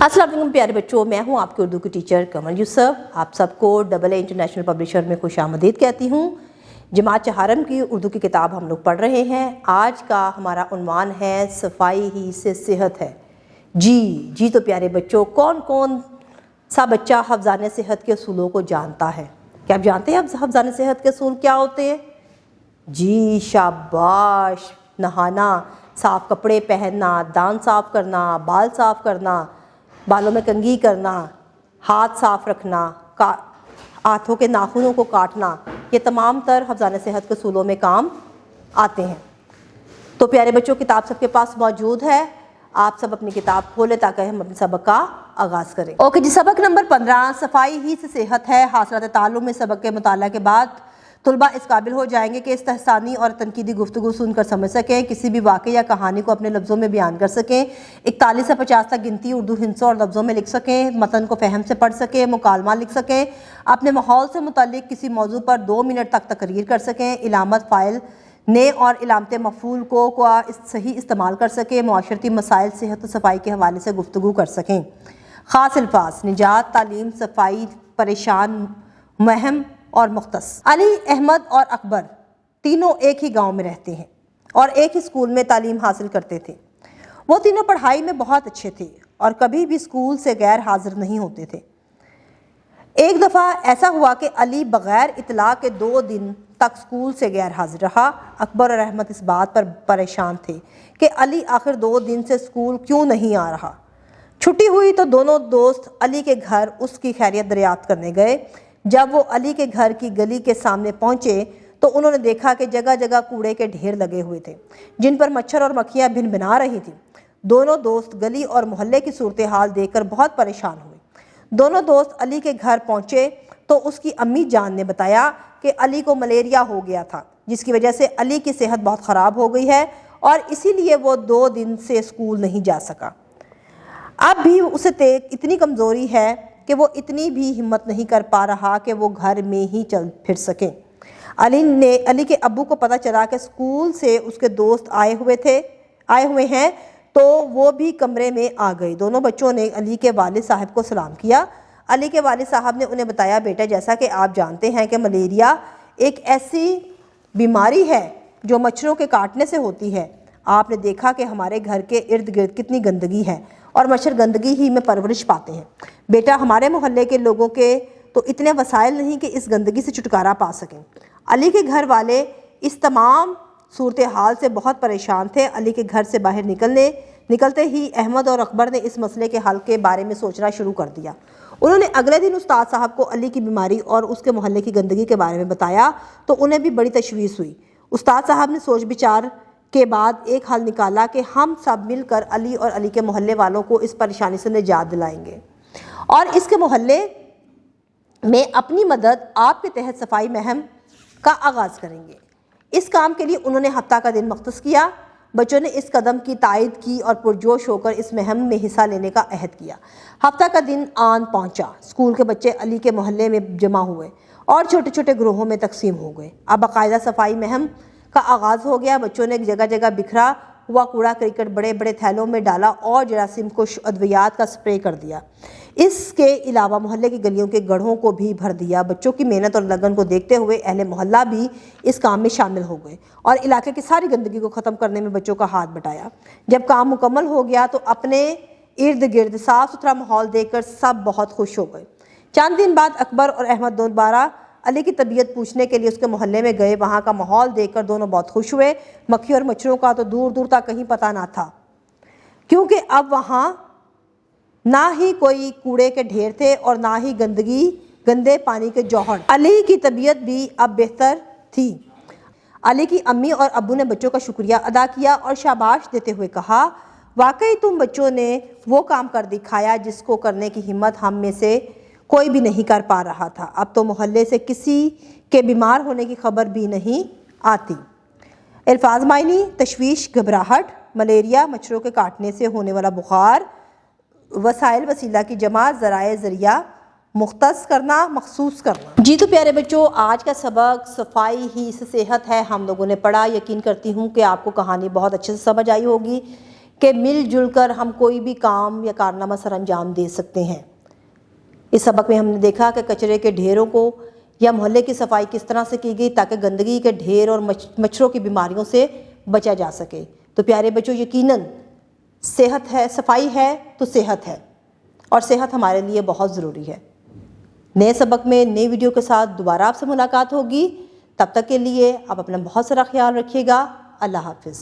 अस्सलाम वालेकुम प्यारे बच्चों, मैं हूं आपके उर्दू की टीचर कमल यूसुफ। आप सबको AA इंटरनेशनल पब्लिशर में खुशामदीद कहती हूं। जमात चहारम की उर्दू की किताब हम लोग पढ़ रहे हैं। आज का हमारा उन्वान है सफाई ही से सेहत है। जी तो प्यारे बच्चों, कौन कौन सा बच्चा हफ्ज़ान सेहत के असूलों को जानता है? क्या आप जानते हैं हफ्ज़ान सेहत के असूल क्या होते हैं? जी शाबाश। नहाना, साफ़ कपड़े पहनना, दांत साफ़ करना, बाल साफ़ करना, बालों में कंघी करना, हाथ साफ़ रखना, हाथों के नाखूनों को काटना, ये तमाम तर हफ्ज़ान सेहत के असूलों में काम आते हैं। तो प्यारे बच्चों, किताब सबके पास मौजूद है। आप सब अपनी किताब खोलें ताकि हम अपने सबक का आगाज़ करें। ओके जी, सबक नंबर 15 सफाई ही से सेहत है। हासिलात ताल्लुम में सबक के मुताला के बाद तुलबा इस काबिल हो जाएंगे कि इस्तहसानी और तनकीदी गुफ्तगू सुनकर समझ सकें, किसी भी वाक़े या कहानी को अपने लफ्ज़ों में बयान कर सकें, 41 से 50 तक गिनती उर्दू हिंसों और लफ्ज़ों में लिख सकें, मतन को फ़हम से पढ़ सकें, मुकालमा लिख सकें, अपने माहौल से मुतल्लिक़ किसी मौजू पर 2 मिनट तक तकरीर कर सकें, इलामत फ़ाइल ने और इलामत मफ़ूल को सही इस्तेमाल कर सकें, मुआशरती मसाइल, सेहत और सफाई के हवाले से गुफ्तगू कर सकें। ख़ास अल्फाज निजात, तालीम, सफाई, परेशान, महम और मुख्तस। अली, अहमद और अकबर तीनों एक ही गांव में रहते हैं और एक ही स्कूल में तालीम हासिल करते थे। वो तीनों पढ़ाई में बहुत अच्छे थे और कभी भी स्कूल से गैर हाजिर नहीं होते थे। एक दफ़ा ऐसा हुआ कि अली बग़ैर इतला के 2 दिन तक स्कूल से गैर हाजिर रहा। अकबर और अहमद इस बात पर परेशान थे कि अली आखिर 2 दिन से स्कूल क्यों नहीं आ रहा। छुट्टी हुई तो दोनों दोस्त अली के घर उसकी खैरियत दरियाफ्त करने गए। जब वो अली के घर की गली के सामने पहुंचे तो उन्होंने देखा कि जगह जगह कूड़े के ढेर लगे हुए थे जिन पर मच्छर और मक्खियां भिनभिना रही थीं। दोनों दोस्त गली और मोहल्ले की सूरत हाल देखकर बहुत परेशान हुए। दोनों दोस्त अली के घर पहुंचे तो उसकी अम्मी जान ने बताया कि अली को मलेरिया हो गया था, जिसकी वजह से अली की सेहत बहुत ख़राब हो गई है और इसीलिए वो 2 दिन से स्कूल नहीं जा सका। अब भी उसे इतनी कमज़ोरी है कि वो इतनी भी हिम्मत नहीं कर पा रहा कि वो घर में ही चल फिर सके। अली के अब्बू को पता चला कि स्कूल से उसके दोस्त आए हुए हैं तो वो भी कमरे में आ गए। दोनों बच्चों ने अली के वालिद साहब को सलाम किया। अली के वालिद साहब ने उन्हें बताया, बेटा, जैसा कि आप जानते हैं कि मलेरिया एक ऐसी बीमारी है जो मच्छरों के काटने से होती है। आपने देखा कि हमारे घर के इर्द गिर्द कितनी गंदगी है और मच्छर गंदगी ही में परवरिश पाते हैं। बेटा, हमारे मोहल्ले के लोगों के तो इतने वसाइल नहीं कि इस गंदगी से छुटकारा पा सकें। अली के घर वाले इस तमाम सूरत हाल से बहुत परेशान थे। अली के घर से बाहर निकलते ही अहमद और अकबर ने इस मसले के हल के बारे में सोचना शुरू कर दिया। उन्होंने अगले दिन उस्ताद साहब को अली की बीमारी और उसके मोहल्ले की गंदगी के बारे में बताया तो उन्हें भी बड़ी तशवीश हुई। उस्ताद साहब ने सोच विचार के बाद एक हल निकाला कि हम सब मिलकर अली और अली के मोहल्ले वालों को इस परेशानी से निजात दिलाएंगे और इसके मोहल्ले में अपनी मदद आपके तहत सफाई महम का आगाज़ करेंगे। इस काम के लिए उन्होंने हफ्ता का दिन मख्तस किया। बच्चों ने इस कदम की तायद की और पुरजोश होकर इस महम में हिस्सा लेने का अहद किया। हफ्ता का दिन आन पहुंचा। स्कूल के बच्चे अली के मोहल्ले में जमा हुए और छोटे छोटे ग्रोहों में तकसीम हो गए। अब बाकायदा सफाई महम का आगाज़ हो गया। बच्चों ने जगह जगह बिखरा हुआ कूड़ा क्रिकेट बड़े बड़े थैलों में डाला और जरासीम को अद्वियात का स्प्रे कर दिया। इसके अलावा मोहल्ले की गलियों के गड्ढों को भी भर दिया। बच्चों की मेहनत और लगन को देखते हुए अहले मोहल्ला भी इस काम में शामिल हो गए और इलाके की सारी गंदगी को ख़त्म करने में बच्चों का हाथ बटाया। जब काम मुकम्मल हो गया तो अपने इर्द गिर्द साफ़ सुथरा माहौल देखकर सब बहुत खुश हो गए। चंद दिन बाद अकबर और अहमद दोबारा अली की तबीयत पूछने के लिए उसके मोहल्ले में गए। वहाँ का माहौल देखकर दोनों बहुत खुश हुए। मक्खी और मच्छरों का तो दूर दूर तक कहीं पता ना था, क्योंकि अब वहाँ ना ही कोई कूड़े के ढेर थे और ना ही गंदे पानी के जौहर। अली की तबीयत भी अब बेहतर थी। अली की अम्मी और अब्बू ने बच्चों का शुक्रिया अदा किया और शाबाश देते हुए कहा, वाकई तुम बच्चों ने वो काम कर दिखाया जिसको करने की हिम्मत हम में से कोई भी नहीं कर पा रहा था। अब तो मोहल्ले से किसी के बीमार होने की खबर भी नहीं आती। अल्फाज मायनी, तशवीश, घबराहट, मलेरिया, मच्छरों के काटने से होने वाला बुखार, वसाइल वसीला की जमा, ज़राए ज़रिया मुख्तस करना, मखसूस करना। जी तो प्यारे बच्चों, आज का सबक सफाई ही से सेहत है हम लोगों ने पढ़ा। यकीन करती हूँ कि आपको कहानी बहुत अच्छे से समझ आई होगी کہ مل جل کر ہم کوئی بھی کام یا کارنامہ سر انجام دے سکتے ہیں۔ اس سبق میں ہم نے دیکھا کہ کچرے کے ڈھیروں کو یا محلے کی صفائی کس طرح سے کی گئی تاکہ گندگی کے ڈھیر اور مچھروں کی بیماریوں سے بچا جا سکے۔ تو پیارے بچوں، یقیناً صحت ہے، صفائی ہے تو صحت ہے، اور صحت ہمارے لیے بہت ضروری ہے۔ نئے سبق میں نئی ویڈیو کے ساتھ دوبارہ آپ سے ملاقات ہوگی۔ تب تک کے لیے آپ اپنا بہت سارا خیال رکھیے گا۔ اللہ حافظ۔